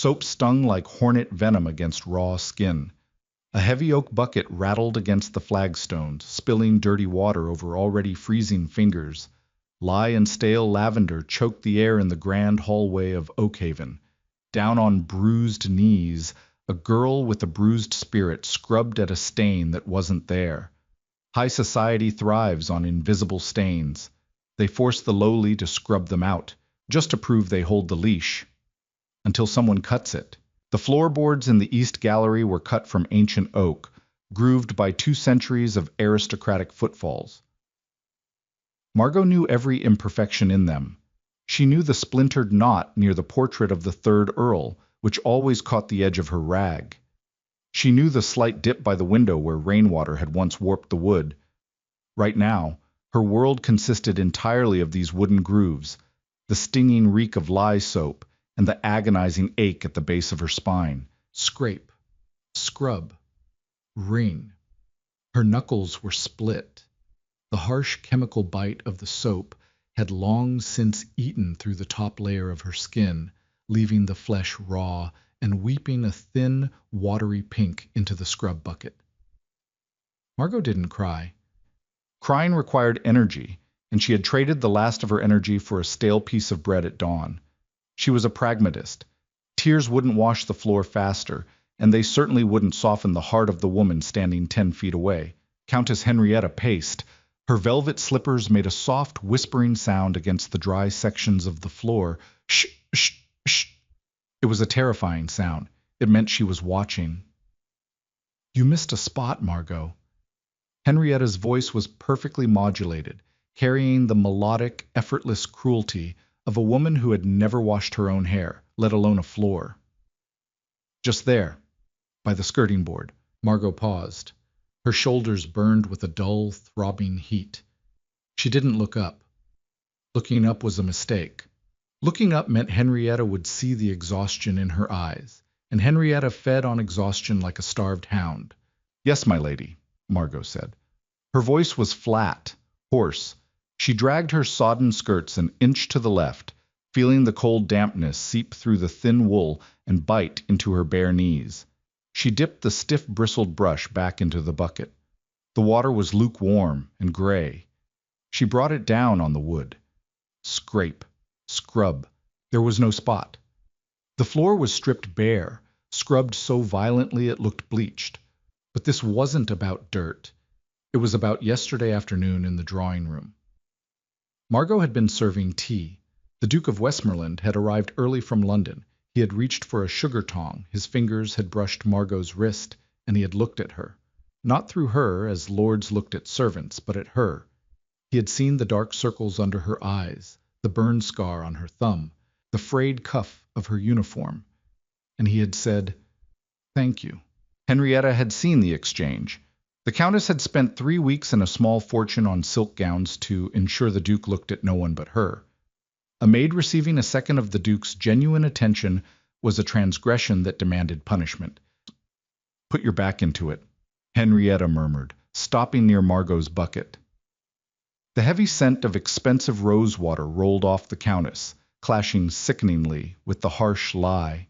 Soap stung like hornet venom against raw skin. A heavy oak bucket rattled against the flagstones, spilling dirty water over already freezing fingers. Lye and stale lavender choked the air in the grand hallway of Oakhaven. Down on bruised knees, a girl with a bruised spirit scrubbed at a stain that wasn't there. High society thrives on invisible stains. They force the lowly to scrub them out, just to prove they hold the leash. Until someone cuts it. The floorboards in the East Gallery were cut from ancient oak, grooved by 2 centuries of aristocratic footfalls. Margot knew every imperfection in them. She knew the splintered knot near the portrait of the 3rd Earl, which always caught the edge of her rag. She knew the slight dip by the window where rainwater had once warped the wood. Right now, her world consisted entirely of these wooden grooves, the stinging reek of lye soap, and the agonizing ache at the base of her spine. Scrape, scrub, wring. Her knuckles were split. The harsh chemical bite of the soap had long since eaten through the top layer of her skin, leaving the flesh raw and weeping a thin, watery pink into the scrub bucket. Margot didn't cry. Crying required energy, and she had traded the last of her energy for a stale piece of bread at dawn. She was a pragmatist. Tears wouldn't wash the floor faster, and they certainly wouldn't soften the heart of the woman standing 10 feet away. Countess Henrietta paced. Her velvet slippers made a soft, whispering sound against the dry sections of the floor. Shh, shh, shh. It was a terrifying sound. It meant she was watching. You missed a spot, Margot. Henrietta's voice was perfectly modulated, carrying the melodic, effortless cruelty of a woman who had never washed her own hair, let alone a floor. Just there, by the skirting board. Margot paused. Her shoulders burned with a dull, throbbing heat. She didn't look up. Looking up was a mistake. Looking up meant Henrietta would see the exhaustion in her eyes, and Henrietta fed on exhaustion like a starved hound. Yes, my lady, Margot said. Her voice was flat, hoarse. She dragged her sodden skirts an inch to the left, feeling the cold dampness seep through the thin wool and bite into her bare knees. She dipped the stiff bristled brush back into the bucket. The water was lukewarm and gray. She brought it down on the wood. Scrape, scrub. There was no spot. The floor was stripped bare, scrubbed so violently it looked bleached. But this wasn't about dirt. It was about yesterday afternoon in the drawing room. Margot had been serving tea. The Duke of Westmoreland had arrived early from London. He had reached for a sugar tong, his fingers had brushed Margot's wrist, and he had looked at her. Not through her, as lords looked at servants, but at her. He had seen the dark circles under her eyes, the burn scar on her thumb, the frayed cuff of her uniform. And he had said, "Thank you." Henrietta had seen the exchange. The Countess had spent 3 weeks and a small fortune on silk gowns to ensure the Duke looked at no one but her. A maid receiving a second of the Duke's genuine attention was a transgression that demanded punishment. "Put your back into it," Henrietta murmured, stopping near Margot's bucket. The heavy scent of expensive rose water rolled off the Countess, clashing sickeningly with the harsh lie.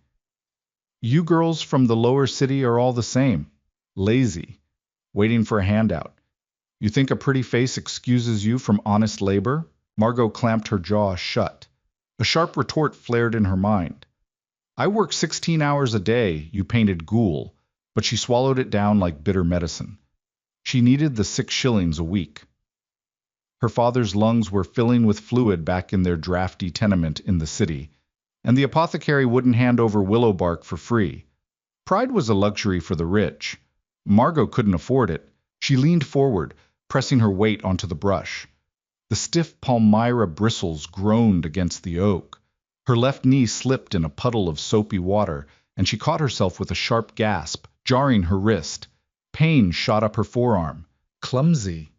"You girls from the lower city are all the same. Lazy. Waiting for a handout. You think a pretty face excuses you from honest labor?" Margot clamped her jaw shut. A sharp retort flared in her mind. "I work 16 hours a day, you painted ghoul," but she swallowed it down like bitter medicine. She needed the 6 shillings a week. Her father's lungs were filling with fluid back in their drafty tenement in the city, and the apothecary wouldn't hand over willow bark for free. Pride was a luxury for the rich. Margot couldn't afford it. She leaned forward, pressing her weight onto the brush. The stiff palmyra bristles groaned against the oak. Her left knee slipped in a puddle of soapy water, and she caught herself with a sharp gasp, jarring her wrist. Pain shot up her forearm. "Clumsy,"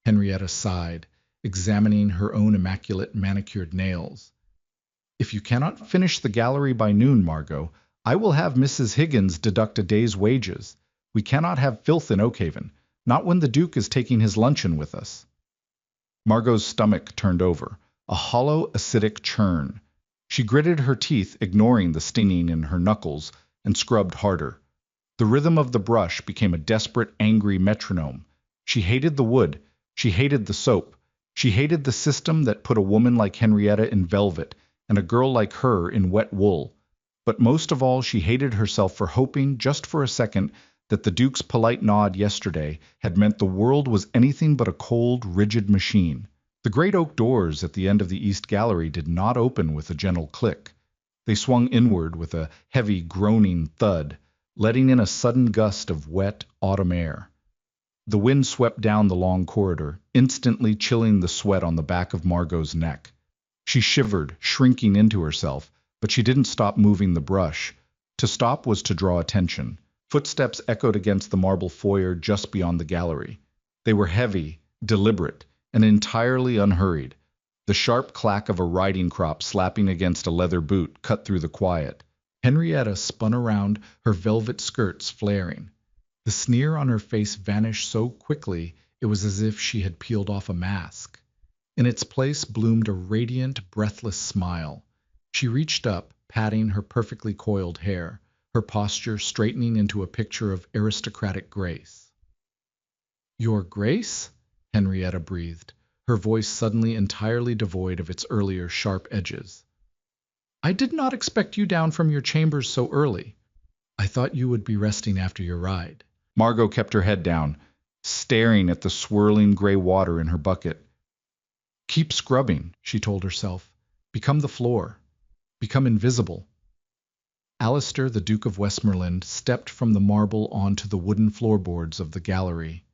Henrietta sighed, examining her own immaculate manicured nails. "If you cannot finish the gallery by noon, Margot, I will have Mrs. Higgins deduct a day's wages. We cannot have filth in Oakhaven, not when the Duke is taking his luncheon with us." Margot's stomach turned over, a hollow, acidic churn. She gritted her teeth, ignoring the stinging in her knuckles, and scrubbed harder. The rhythm of the brush became a desperate, angry metronome. She hated the wood. She hated the soap. She hated the system that put a woman like Henrietta in velvet and a girl like her in wet wool. But most of all, she hated herself for hoping, just for a second, that the Duke's polite nod yesterday had meant the world was anything but a cold, rigid machine. The great oak doors at the end of the East Gallery did not open with a gentle click. They swung inward with a heavy, groaning thud, letting in a sudden gust of wet, autumn air. The wind swept down the long corridor, instantly chilling the sweat on the back of Margot's neck. She shivered, shrinking into herself, but she didn't stop moving the brush. To stop was to draw attention. Footsteps echoed against the marble foyer just beyond the gallery. They were heavy, deliberate, and entirely unhurried. The sharp clack of a riding crop slapping against a leather boot cut through the quiet. Henrietta spun around, her velvet skirts flaring. The sneer on her face vanished so quickly it was as if she had peeled off a mask. In its place bloomed a radiant, breathless smile. She reached up, patting her perfectly coiled hair, her posture straightening into a picture of aristocratic grace. "Your Grace?" Henrietta breathed, her voice suddenly entirely devoid of its earlier sharp edges. "I did not expect you down from your chambers so early. I thought you would be resting after your ride." Margot kept her head down, staring at the swirling gray water in her bucket. "Keep scrubbing," she told herself. "Become the floor. Become invisible." Alistair, the Duke of Westmoreland, stepped from the marble onto the wooden floorboards of the gallery.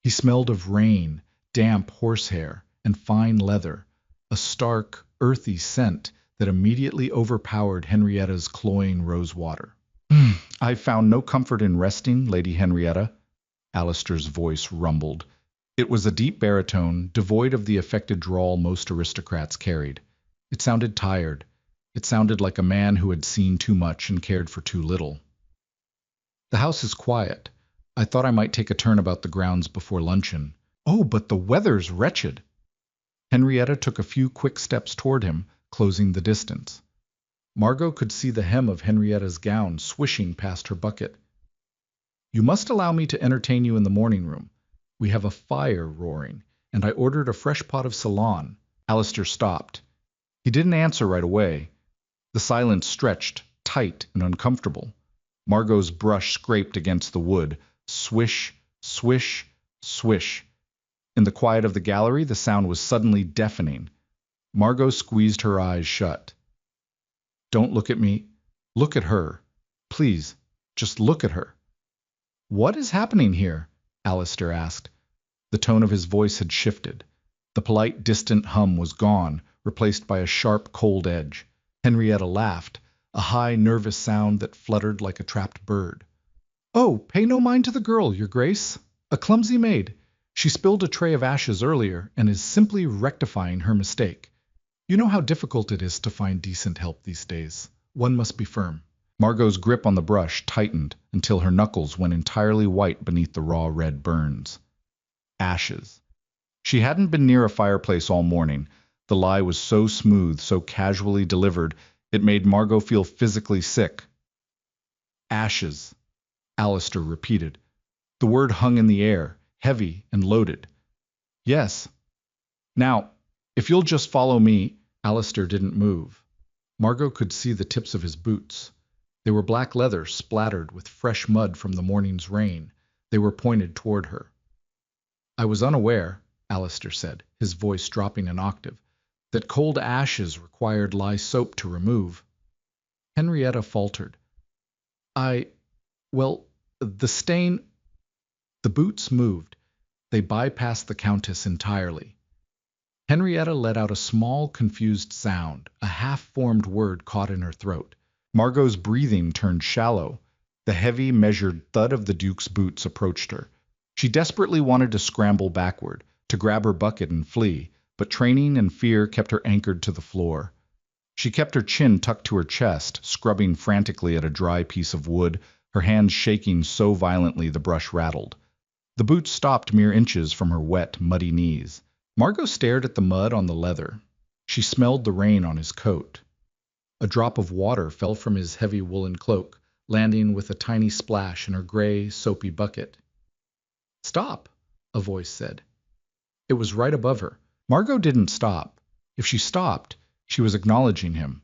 He smelled of rain, damp horsehair, and fine leather, a stark, earthy scent that immediately overpowered Henrietta's cloying rosewater. "I found no comfort in resting, Lady Henrietta," Alistair's voice rumbled. It was a deep baritone, devoid of the affected drawl most aristocrats carried. It sounded tired. It sounded like a man who had seen too much and cared for too little. "The house is quiet. I thought I might take a turn about the grounds before luncheon." "Oh, but the weather's wretched." Henrietta took a few quick steps toward him, closing the distance. Margot could see the hem of Henrietta's gown swishing past her bucket. "You must allow me to entertain you in the morning room. We have a fire roaring, and I ordered a fresh pot of Ceylon." Alistair stopped. He didn't answer right away. The silence stretched, tight and uncomfortable. Margot's brush scraped against the wood. Swish, swish, swish. In the quiet of the gallery, the sound was suddenly deafening. Margot squeezed her eyes shut. "Don't look at me. Look at her. Please, just look at her." "What is happening here?" Alistair asked. The tone of his voice had shifted. The polite, distant hum was gone, replaced by a sharp, cold edge. Henrietta laughed, a high, nervous sound that fluttered like a trapped bird. "Oh, pay no mind to the girl, Your Grace. A clumsy maid. She spilled a tray of ashes earlier and is simply rectifying her mistake. You know how difficult it is to find decent help these days. One must be firm." Margot's grip on the brush tightened until her knuckles went entirely white beneath the raw red burns. Ashes. She hadn't been near a fireplace all morning. The lie was so smooth, so casually delivered, it made Margot feel physically sick. "Ashes," Alistair repeated. The word hung in the air, heavy and loaded. "Yes. Now, if you'll just follow me." Alistair didn't move. Margot could see the tips of his boots. They were black leather splattered with fresh mud from the morning's rain. They were pointed toward her. "I was unaware," Alistair said, his voice dropping an octave, "that cold ashes required lye soap to remove." Henrietta faltered. Well, the stain—" The boots moved. They bypassed the Countess entirely. Henrietta let out a small, confused sound, a half-formed word caught in her throat. Margot's breathing turned shallow. The heavy, measured thud of the Duke's boots approached her. She desperately wanted to scramble backward, to grab her bucket and flee, but training and fear kept her anchored to the floor. She kept her chin tucked to her chest, scrubbing frantically at a dry piece of wood, her hands shaking so violently the brush rattled. The boots stopped mere inches from her wet, muddy knees. Margot stared at the mud on the leather. She smelled the rain on his coat. A drop of water fell from his heavy woolen cloak, landing with a tiny splash in her gray, soapy bucket. "Stop," a voice said. It was right above her. Margot didn't stop. If she stopped, she was acknowledging him.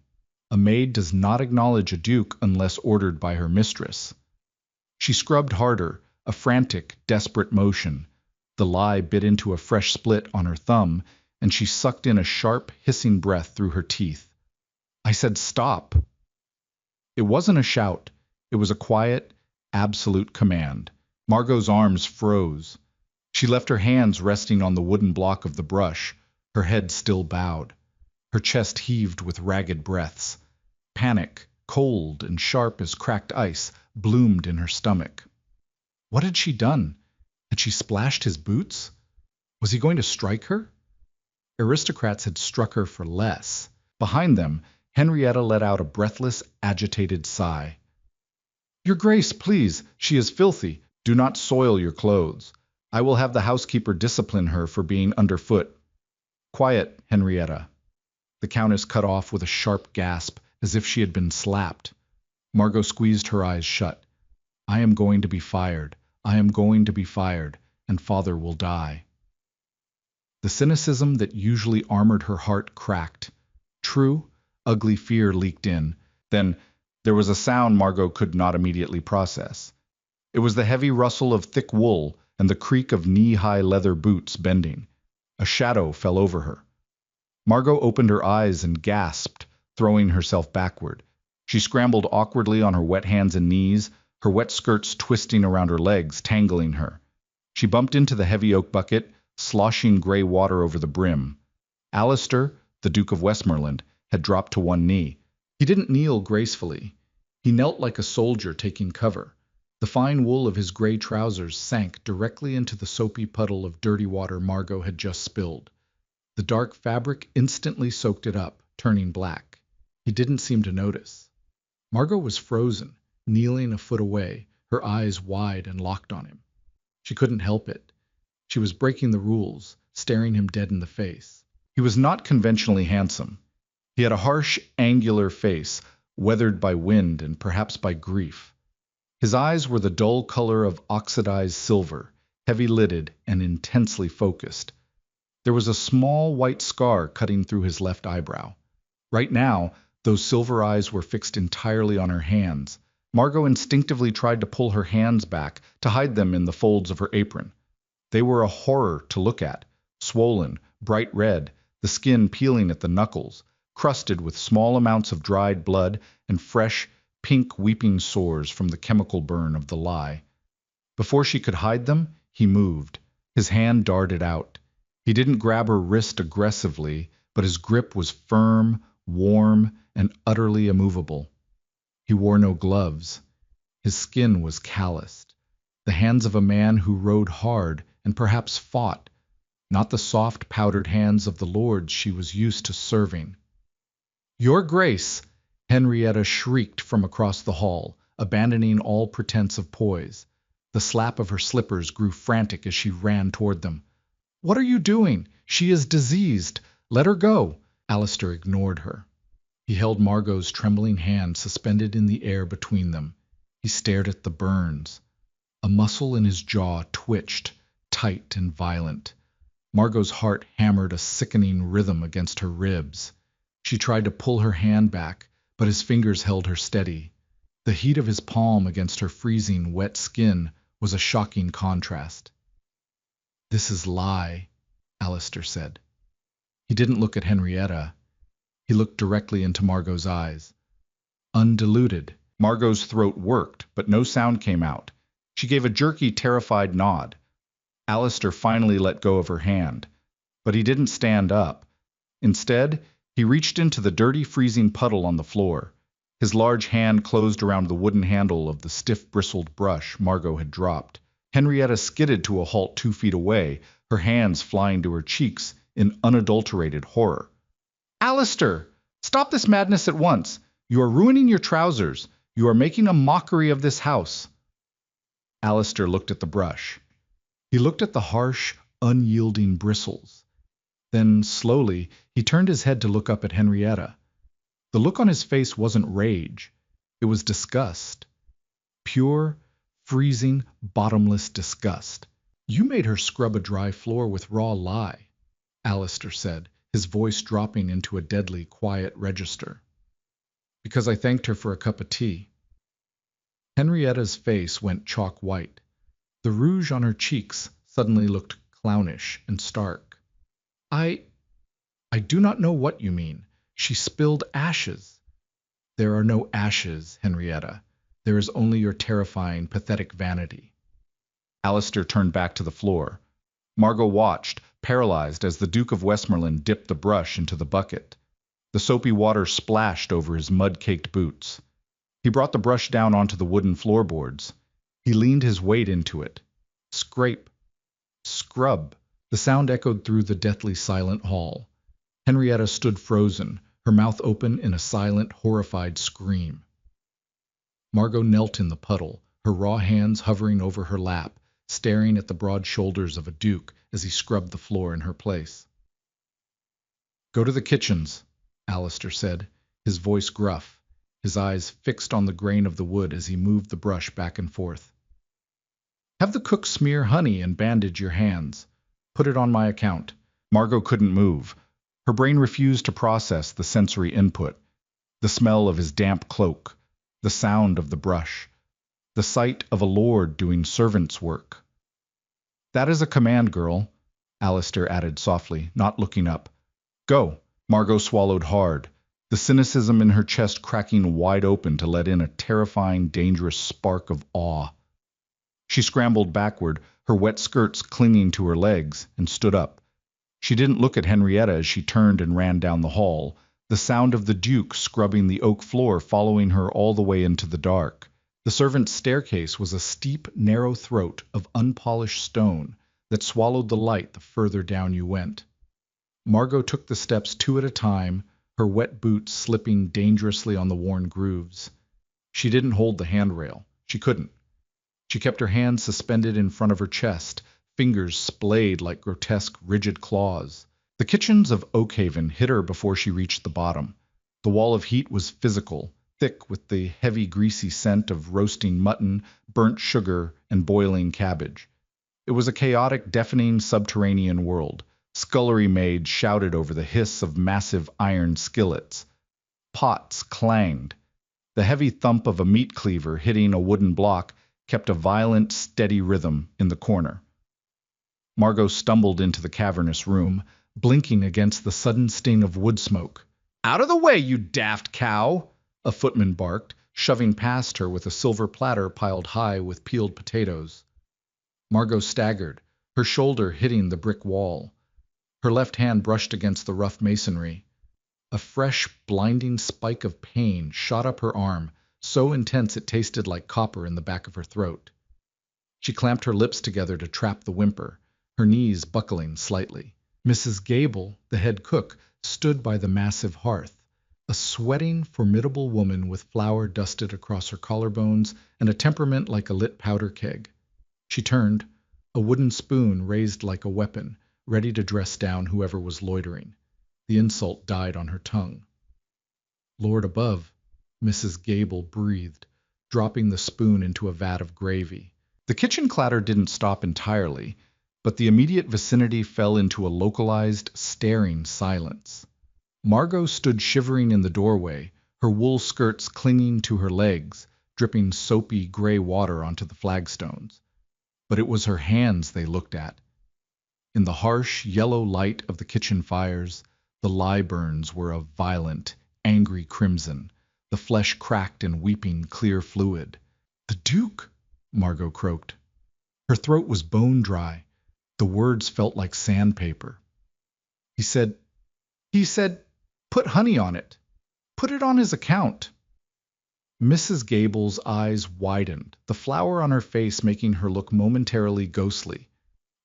A maid does not acknowledge a duke unless ordered by her mistress. She scrubbed harder, a frantic, desperate motion. The lye bit into a fresh split on her thumb, and she sucked in a sharp, hissing breath through her teeth. "I said stop." It wasn't a shout. It was a quiet, absolute command. Margot's arms froze. She left her hands resting on the wooden block of the brush, her head still bowed. Her chest heaved with ragged breaths. Panic, cold and sharp as cracked ice, bloomed in her stomach. What had she done? Had she splashed his boots? Was he going to strike her? Aristocrats had struck her for less. Behind them, Henrietta let out a breathless, agitated sigh. "Your Grace, please, she is filthy. Do not soil your clothes. I will have the housekeeper discipline her for being underfoot." "Quiet, Henrietta." The Countess cut off with a sharp gasp, as if she had been slapped. Margot squeezed her eyes shut. "I am going to be fired. I am going to be fired, and father will die." The cynicism that usually armored her heart cracked. True, ugly fear leaked in. Then there was a sound Margot could not immediately process. It was the heavy rustle of thick wool and the creak of knee-high leather boots bending. A shadow fell over her. Margot opened her eyes and gasped, throwing herself backward. She scrambled awkwardly on her wet hands and knees, her wet skirts twisting around her legs, tangling her. She bumped into the heavy oak bucket, sloshing gray water over the brim. Alistair, the Duke of Westmoreland, had dropped to one knee. He didn't kneel gracefully. He knelt like a soldier taking cover. The fine wool of his gray trousers sank directly into the soapy puddle of dirty water Margot had just spilled. The dark fabric instantly soaked it up, turning black. He didn't seem to notice. Margot was frozen, kneeling a foot away, her eyes wide and locked on him. She couldn't help it. She was breaking the rules, staring him dead in the face. He was not conventionally handsome. He had a harsh, angular face, weathered by wind and perhaps by grief. His eyes were the dull color of oxidized silver, heavy-lidded and intensely focused. There was a small white scar cutting through his left eyebrow. Right now, those silver eyes were fixed entirely on her hands. Margot instinctively tried to pull her hands back, to hide them in the folds of her apron. They were a horror to look at, swollen, bright red, the skin peeling at the knuckles, crusted with small amounts of dried blood and fresh, pink weeping sores from the chemical burn of the lye. Before she could hide them, he moved. His hand darted out. He didn't grab her wrist aggressively, but his grip was firm, warm, and utterly immovable. He wore no gloves. His skin was calloused. The hands of a man who rode hard and perhaps fought, not the soft, powdered hands of the lords she was used to serving. "Your Grace!" Henrietta shrieked from across the hall, abandoning all pretense of poise. The slap of her slippers grew frantic as she ran toward them. "What are you doing? She is diseased. Let her go." Alistair ignored her. He held Margot's trembling hand suspended in the air between them. He stared at the burns. A muscle in his jaw twitched, tight and violent. Margot's heart hammered a sickening rhythm against her ribs. She tried to pull her hand back, but his fingers held her steady. The heat of his palm against her freezing, wet skin was a shocking contrast. "This is lye," Alistair said. He didn't look at Henrietta. He looked directly into Margot's eyes. Undiluted. Margot's throat worked, but no sound came out. She gave a jerky, terrified nod. Alistair finally let go of her hand, but he didn't stand up. Instead, he reached into the dirty, freezing puddle on the floor. His large hand closed around the wooden handle of the stiff, bristled brush Margot had dropped. Henrietta skidded to a halt 2 feet away, her hands flying to her cheeks in unadulterated horror. "Alistair! Stop this madness at once! You are ruining your trousers. You are making a mockery of this house." Alistair looked at the brush. He looked at the harsh, unyielding bristles. Then, slowly, he turned his head to look up at Henrietta. The look on his face wasn't rage. It was disgust. Pure, freezing, bottomless disgust. "You made her scrub a dry floor with raw lye," Alistair said, his voice dropping into a deadly, quiet register. "Because I thanked her for a cup of tea." Henrietta's face went chalk white. The rouge on her cheeks suddenly looked clownish and stark. I do not know what you mean. She spilled ashes." "There are no ashes, Henrietta. There is only your terrifying, pathetic vanity." Alistair turned back to the floor. Margot watched, paralyzed, as the Duke of Westmoreland dipped the brush into the bucket. The soapy water splashed over his mud-caked boots. He brought the brush down onto the wooden floorboards. He leaned his weight into it. Scrape. Scrub. The sound echoed through the deathly silent hall. Henrietta stood frozen, her mouth open in a silent, horrified scream. Margot knelt in the puddle, her raw hands hovering over her lap, staring at the broad shoulders of a duke as he scrubbed the floor in her place. "Go to the kitchens," Alistair said, his voice gruff, his eyes fixed on the grain of the wood as he moved the brush back and forth. "Have the cook smear honey and bandage your hands. Put it on my account." Margot couldn't move. Her brain refused to process the sensory input, the smell of his damp cloak, the sound of the brush, the sight of a lord doing servant's work. "That is a command, girl," Alistair added softly, not looking up. "Go." Margot swallowed hard, the cynicism in her chest cracking wide open to let in a terrifying, dangerous spark of awe. She scrambled backward, her wet skirts clinging to her legs, and stood up. She didn't look at Henrietta as she turned and ran down the hall, the sound of the Duke scrubbing the oak floor following her all the way into the dark. The servants' staircase was a steep, narrow throat of unpolished stone that swallowed the light the further down you went. Margot took the steps 2 at a time, her wet boots slipping dangerously on the worn grooves. She didn't hold the handrail. She couldn't. She kept her hands suspended in front of her chest, fingers splayed like grotesque, rigid claws. The kitchens of Oakhaven hit her before she reached the bottom. The wall of heat was physical, thick with the heavy, greasy scent of roasting mutton, burnt sugar, and boiling cabbage. It was a chaotic, deafening subterranean world. Scullery maids shouted over the hiss of massive iron skillets. Pots clanged. The heavy thump of a meat cleaver hitting a wooden block kept a violent, steady rhythm in the corner. Margot stumbled into the cavernous room, blinking against the sudden sting of wood smoke. "Out of the way, you daft cow!" a footman barked, shoving past her with a silver platter piled high with peeled potatoes. Margot staggered, her shoulder hitting the brick wall. Her left hand brushed against the rough masonry. A fresh, blinding spike of pain shot up her arm, so intense it tasted like copper in the back of her throat. She clamped her lips together to trap the whimper, her knees buckling slightly. Mrs. Gable, the head cook, stood by the massive hearth, a sweating, formidable woman with flour dusted across her collarbones and a temperament like a lit powder keg. She turned, a wooden spoon raised like a weapon, ready to dress down whoever was loitering. The insult died on her tongue. "Lord above," Mrs. Gable breathed, dropping the spoon into a vat of gravy. The kitchen clatter didn't stop entirely, but the immediate vicinity fell into a localized, staring silence. Margot stood shivering in the doorway, her wool skirts clinging to her legs, dripping soapy gray water onto the flagstones. But it was her hands they looked at. In the harsh, yellow light of the kitchen fires, the lye burns were of violent, angry crimson, the flesh cracked and weeping clear fluid. "The Duke!" Margot croaked. Her throat was bone dry. The words felt like sandpaper. He said, "Put honey on it. Put it on his account." Mrs. Gable's eyes widened, the flour on her face making her look momentarily ghostly.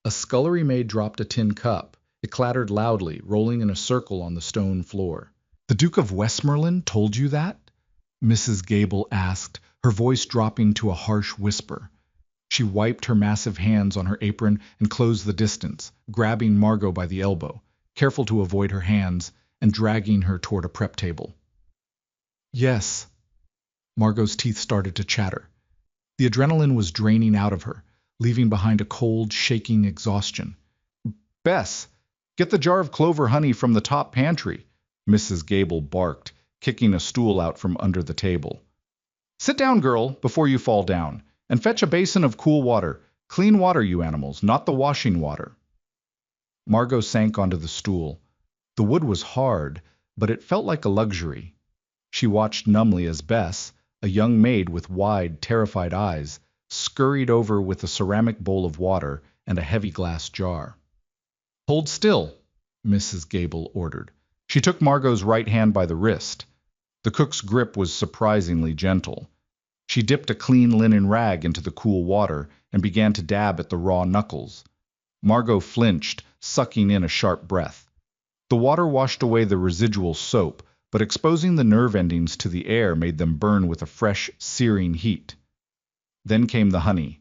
A scullery maid dropped a tin cup. It clattered loudly, rolling in a circle on the stone floor. "The Duke of Westmoreland told you that?" Mrs. Gable asked, her voice dropping to a harsh whisper. She wiped her massive hands on her apron and closed the distance, grabbing Margot by the elbow, careful to avoid her hands, and dragging her toward a prep table. Yes. Margot's teeth started to chatter. The adrenaline was draining out of her, leaving behind a cold, shaking exhaustion. Bess, get the jar of clover honey from the top pantry, Mrs. Gable barked, kicking a stool out from under the table. Sit down, girl, before you fall down, and fetch a basin of cool water. Clean water, you animals, not the washing water. Margot sank onto the stool. The wood was hard, but it felt like a luxury. She watched numbly as Bess, a young maid with wide, terrified eyes, scurried over with a ceramic bowl of water and a heavy glass jar. Hold still, Mrs. Gable ordered. She took Margot's right hand by the wrist. The cook's grip was surprisingly gentle. She dipped a clean linen rag into the cool water and began to dab at the raw knuckles. Margot flinched, sucking in a sharp breath. The water washed away the residual soap, but exposing the nerve endings to the air made them burn with a fresh, searing heat. Then came the honey.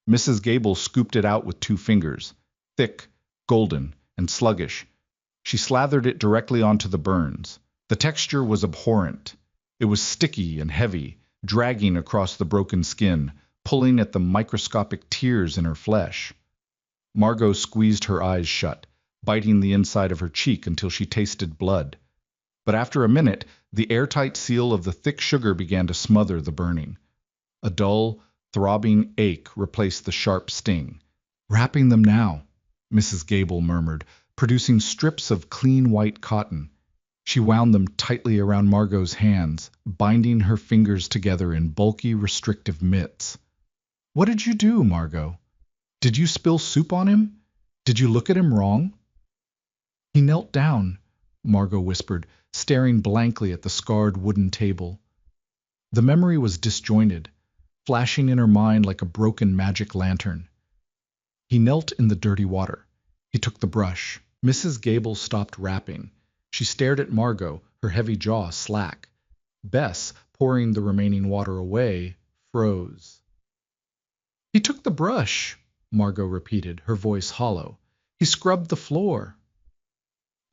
Mrs. Gable scooped it out with 2 fingers, thick, golden, and sluggish. She slathered it directly onto the burns. The texture was abhorrent. It was sticky and heavy, dragging across the broken skin, pulling at the microscopic tears in her flesh. Margot squeezed her eyes shut, biting the inside of her cheek until she tasted blood. But after a minute, the airtight seal of the thick sugar began to smother the burning. A dull, throbbing ache replaced the sharp sting. Wrapping them now, Mrs. Gable murmured, producing strips of clean white cotton. She wound them tightly around Margot's hands, binding her fingers together in bulky, restrictive mitts. What did you do, Margot? Did you spill soup on him? Did you look at him wrong? He knelt down, Margot whispered, staring blankly at the scarred wooden table. The memory was disjointed, flashing in her mind like a broken magic lantern. He knelt in the dirty water. He took the brush. Mrs. Gable stopped rapping. She stared at Margot, her heavy jaw slack. Bess, pouring the remaining water away, froze. He took the brush, Margot repeated, her voice hollow. He scrubbed the floor.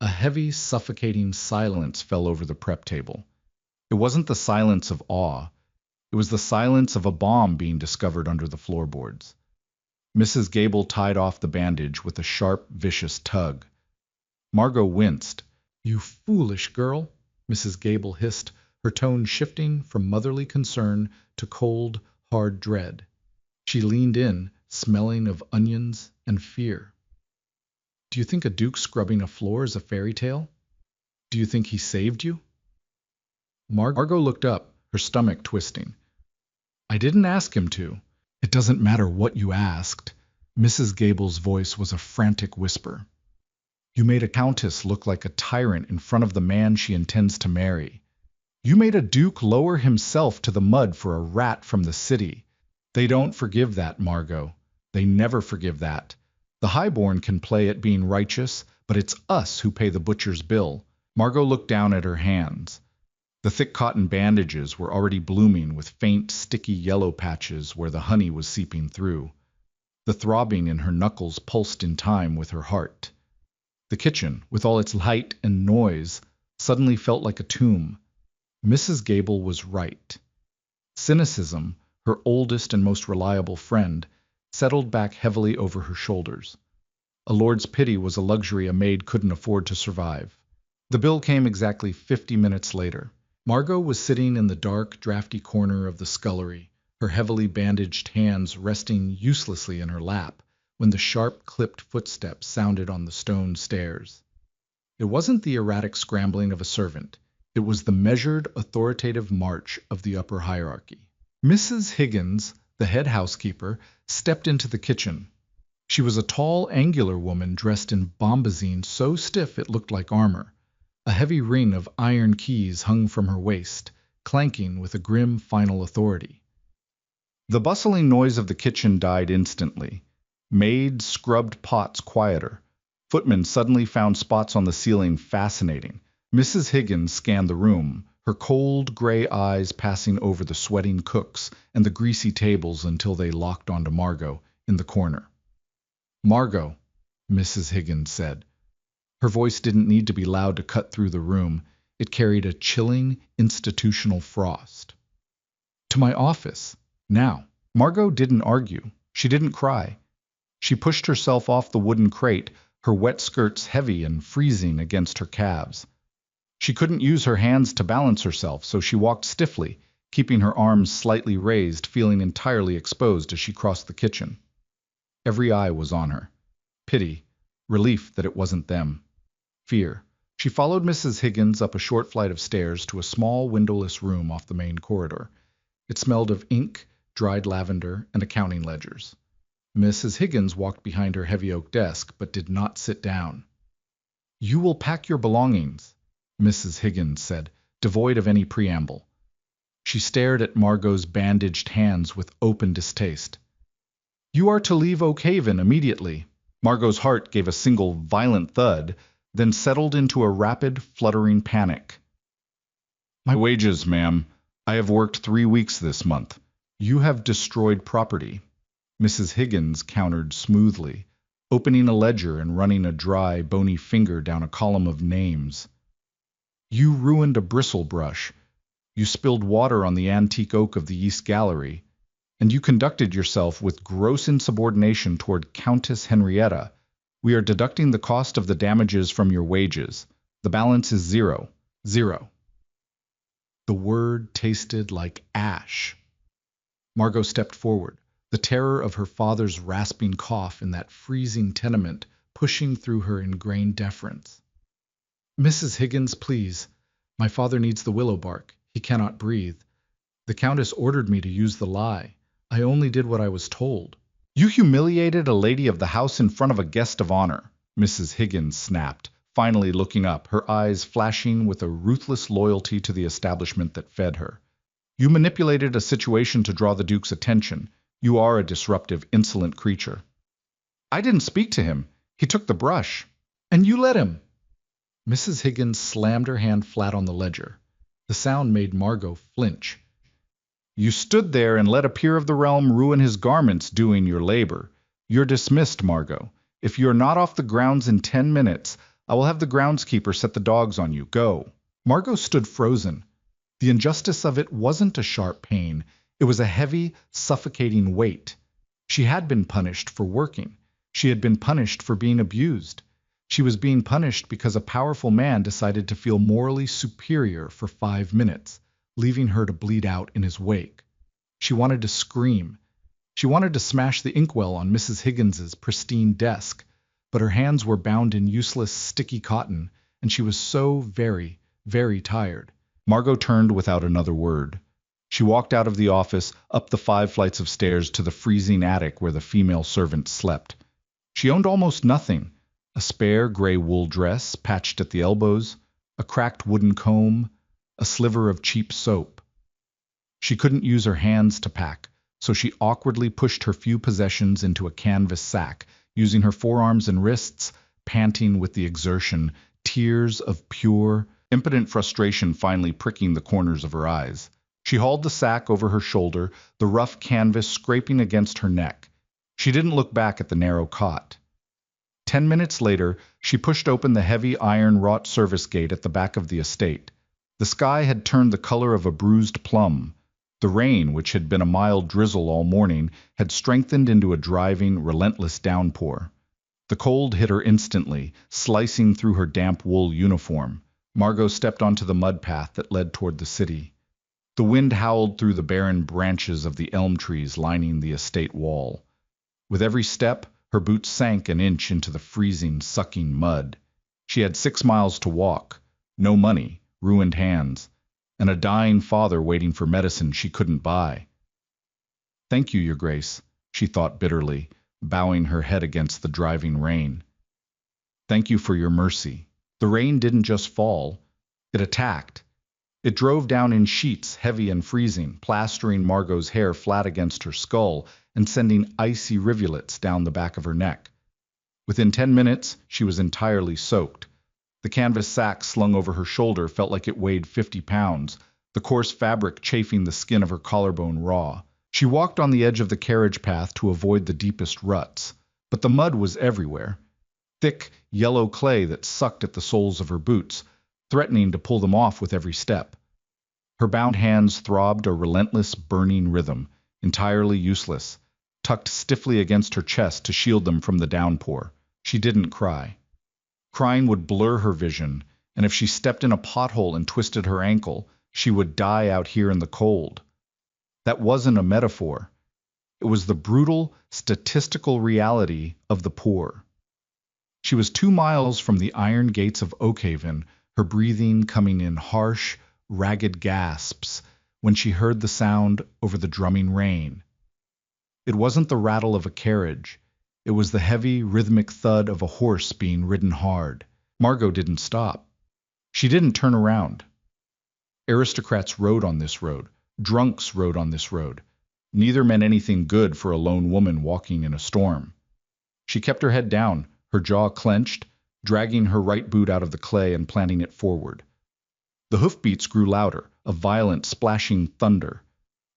A heavy, suffocating silence fell over the prep table. It wasn't the silence of awe. It was the silence of a bomb being discovered under the floorboards. Mrs. Gable tied off the bandage with a sharp, vicious tug. Margot winced. You foolish girl, Mrs. Gable hissed, her tone shifting from motherly concern to cold, hard dread. She leaned in, smelling of onions and fear. Do you think a duke scrubbing a floor is a fairy tale? Do you think he saved you? Margot looked up, her stomach twisting. I didn't ask him to. It doesn't matter what you asked. Mrs. Gable's voice was a frantic whisper. You made a countess look like a tyrant in front of the man she intends to marry. You made a duke lower himself to the mud for a rat from the city. They don't forgive that, Margot. They never forgive that. The highborn can play at being righteous, but it's us who pay the butcher's bill. Margot looked down at her hands. The thick cotton bandages were already blooming with faint, sticky yellow patches where the honey was seeping through. The throbbing in her knuckles pulsed in time with her heart. The kitchen, with all its light and noise, suddenly felt like a tomb. Mrs. Gable was right. Cynicism, her oldest and most reliable friend, settled back heavily over her shoulders. A lord's pity was a luxury a maid couldn't afford to survive. The bill came exactly 50 minutes later. Margot was sitting in the dark, drafty corner of the scullery, her heavily bandaged hands resting uselessly in her lap, when the sharp, clipped footsteps sounded on the stone stairs. It wasn't the erratic scrambling of a servant. It was the measured, authoritative march of the upper hierarchy. Mrs. Higgins, the head housekeeper, stepped into the kitchen. She was a tall, angular woman dressed in bombazine so stiff it looked like armor. A heavy ring of iron keys hung from her waist, clanking with a grim final authority. The bustling noise of the kitchen died instantly. Maids scrubbed pots quieter. Footmen suddenly found spots on the ceiling fascinating. Mrs. Higgins scanned the room, her cold gray eyes passing over the sweating cooks and the greasy tables until they locked onto Margot in the corner. Margot, Mrs. Higgins said. Her voice didn't need to be loud to cut through the room. It carried a chilling, institutional frost. "To my office. Now." Margot didn't argue. She didn't cry. She pushed herself off the wooden crate, her wet skirts heavy and freezing against her calves. She couldn't use her hands to balance herself, so she walked stiffly, keeping her arms slightly raised, feeling entirely exposed as she crossed the kitchen. Every eye was on her. Pity, relief that it wasn't them, fear. She followed Mrs. Higgins up a short flight of stairs to a small windowless room off the main corridor. It smelled of ink, dried lavender, and accounting ledgers. Mrs. Higgins walked behind her heavy oak desk, but did not sit down. "You will pack your belongings," Mrs. Higgins said, devoid of any preamble. She stared at Margot's bandaged hands with open distaste. "You are to leave Oak Haven immediately." Margot's heart gave a single violent thud, then settled into a rapid, fluttering panic. "My wages, ma'am. I have worked 3 weeks this month. You have destroyed property," Mrs. Higgins countered smoothly, opening a ledger and running a dry, bony finger down a column of names. "You ruined a bristle brush. You spilled water on the antique oak of the East Gallery. And you conducted yourself with gross insubordination toward Countess Henrietta. We are deducting the cost of the damages from your wages. The balance is 0. 0. The word tasted like ash. Margot stepped forward, the terror of her father's rasping cough in that freezing tenement pushing through her ingrained deference. "Mrs. Higgins, please. My father needs the willow bark. He cannot breathe. The Countess ordered me to use the lye. I only did what I was told." "You humiliated a lady of the house in front of a guest of honor," Mrs. Higgins snapped, finally looking up, her eyes flashing with a ruthless loyalty to the establishment that fed her. "You manipulated a situation to draw the Duke's attention. You are a disruptive, insolent creature." "I didn't speak to him. He took the brush." "And you let him." Mrs. Higgins slammed her hand flat on the ledger. The sound made Margot flinch. "You stood there and let a peer of the realm ruin his garments doing your labor. You're dismissed, Margot. If you're not off the grounds in 10 minutes, I will have the groundskeeper set the dogs on you. Go." Margot stood frozen. The injustice of it wasn't a sharp pain. It was a heavy, suffocating weight. She had been punished for working. She had been punished for being abused. She was being punished because a powerful man decided to feel morally superior for 5 minutes, leaving her to bleed out in his wake. She wanted to scream. She wanted to smash the inkwell on Mrs. Higgins's pristine desk, but her hands were bound in useless, sticky cotton, and she was so very, very tired. Margot turned without another word. She walked out of the office, up the 5 flights of stairs to the freezing attic where the female servants slept. She owned almost nothing: a spare gray wool dress patched at the elbows, a cracked wooden comb, a sliver of cheap soap. She couldn't use her hands to pack, so she awkwardly pushed her few possessions into a canvas sack, using her forearms and wrists, panting with the exertion, tears of pure, impotent frustration finally pricking the corners of her eyes. She hauled the sack over her shoulder, the rough canvas scraping against her neck. She didn't look back at the narrow cot. 10 minutes later, she pushed open the heavy iron-wrought service gate at the back of the estate. The sky had turned the color of a bruised plum. The rain, which had been a mild drizzle all morning, had strengthened into a driving, relentless downpour. The cold hit her instantly, slicing through her damp wool uniform. Margot stepped onto the mud path that led toward the city. The wind howled through the barren branches of the elm trees lining the estate wall. With every step, her boots sank an inch into the freezing, sucking mud. She had 6 miles to walk, no money, ruined hands, and a dying father waiting for medicine she couldn't buy. "Thank you, Your Grace," she thought bitterly, bowing her head against the driving rain. "Thank you for your mercy." The rain didn't just fall, it attacked. It drove down in sheets, heavy and freezing, plastering Margot's hair flat against her skull and sending icy rivulets down the back of her neck. Within 10 minutes, she was entirely soaked. The canvas sack slung over her shoulder felt like it weighed 50 pounds, the coarse fabric chafing the skin of her collarbone raw. She walked on the edge of the carriage path to avoid the deepest ruts, but the mud was everywhere. Thick, yellow clay that sucked at the soles of her boots, threatening to pull them off with every step. Her bound hands throbbed a relentless, burning rhythm, entirely useless, tucked stiffly against her chest to shield them from the downpour. She didn't cry. Crying would blur her vision, and if she stepped in a pothole and twisted her ankle, she would die out here in the cold. That wasn't a metaphor. It was the brutal, statistical reality of the poor. She was 2 miles from the iron gates of Oakhaven, her breathing coming in harsh, ragged gasps, when she heard the sound over the drumming rain. It wasn't the rattle of a carriage. It was the heavy, rhythmic thud of a horse being ridden hard. Margot didn't stop. She didn't turn around. Aristocrats rode on this road. Drunks rode on this road. Neither meant anything good for a lone woman walking in a storm. She kept her head down, her jaw clenched, dragging her right boot out of the clay and planting it forward. The hoofbeats grew louder, a violent, splashing thunder.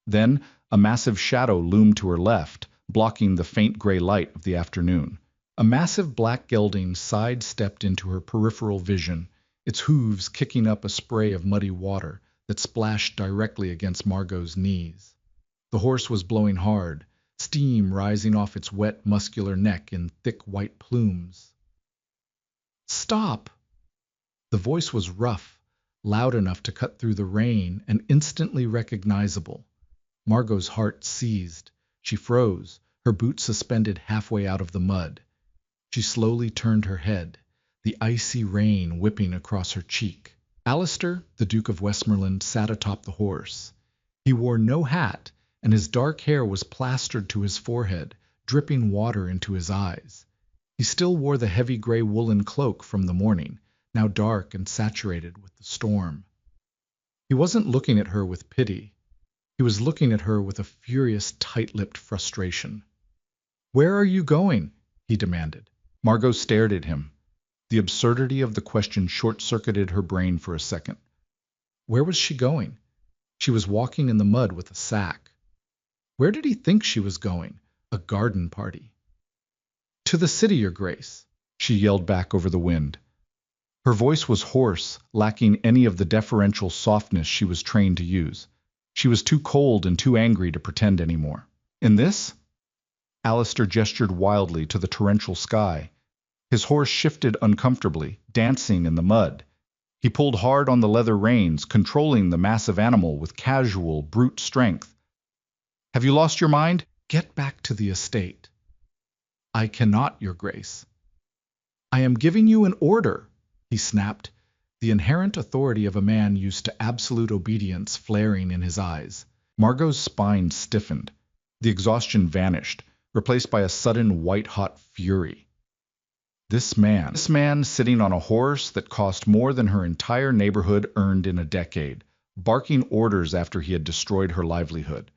Then a massive shadow loomed to her left, blocking the faint gray light of the afternoon. A massive black gelding sidestepped into her peripheral vision, its hooves kicking up a spray of muddy water that splashed directly against Margot's knees. The horse was blowing hard, steam rising off its wet, muscular neck in thick white plumes. "Stop!" The voice was rough, loud enough to cut through the rain, and instantly recognizable. Margot's heart seized. She froze, her boots suspended halfway out of the mud. She slowly turned her head, the icy rain whipping across her cheek. Alistair, the Duke of Westmoreland, sat atop the horse. He wore no hat, and his dark hair was plastered to his forehead, dripping water into his eyes. He still wore the heavy gray woolen cloak from the morning, now dark and saturated with the storm. He wasn't looking at her with pity. He was looking at her with a furious, tight-lipped frustration. "Where are you going?" he demanded. Margot stared at him. The absurdity of the question short-circuited her brain for a second. Where was she going? She was walking in the mud with a sack. Where did he think she was going? A garden party. "To the city, Your Grace," she yelled back over the wind. Her voice was hoarse, lacking any of the deferential softness she was trained to use. She was too cold and too angry to pretend anymore. "In this?" Alistair gestured wildly to the torrential sky. His horse shifted uncomfortably, dancing in the mud. He pulled hard on the leather reins, controlling the massive animal with casual, brute strength. "Have you lost your mind? Get back to the estate." "I cannot, Your Grace." "I am giving you an order," he snapped, the inherent authority of a man used to absolute obedience flaring in his eyes. Margot's spine stiffened. The exhaustion vanished, replaced by a sudden white-hot fury. This man sitting on a horse that cost more than her entire neighborhood earned in a decade, barking orders after he had destroyed her livelihood.